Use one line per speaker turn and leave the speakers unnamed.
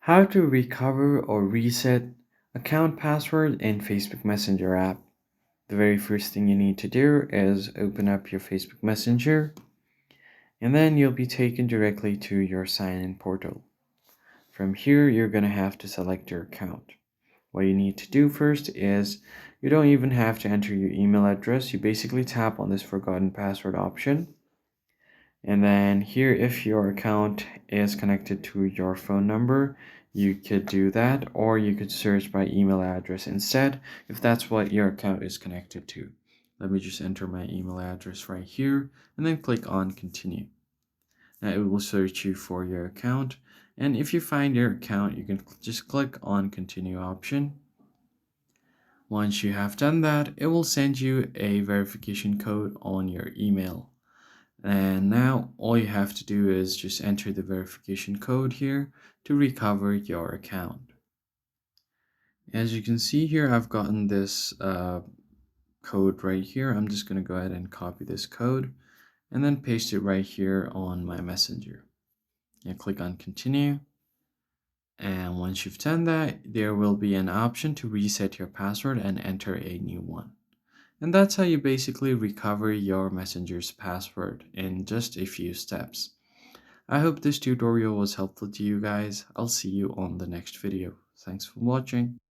How to recover or reset account password in Facebook Messenger app. The very first thing you need to do is open up your Facebook Messenger, and then you'll be taken directly to your sign-in portal. From here, you're going to have to select your account. What you need to do first is you don't even have to enter your email address. You basically tap on this forgotten password option. And then here, if your account is connected to your phone number, you could do that, or you could search by email address instead if that's what your account is connected to. Let me just enter my email address right here and then click on continue. Now it will search you for your account, and if you find your account, you can just click on continue option. Once you have done that, it will send you a verification code on your email. And now all you have to do is just enter the verification code here to recover your account. As you can see here, I've gotten this code right here. I'm just going to go ahead and copy this code and then paste it right here on my messenger. You click on continue. And once you've done that, there will be an option to reset your password and enter a new one. And that's how you basically recover your Messenger's password in just a few steps. I hope this tutorial was helpful to you guys. I'll see you on the next video. Thanks for watching.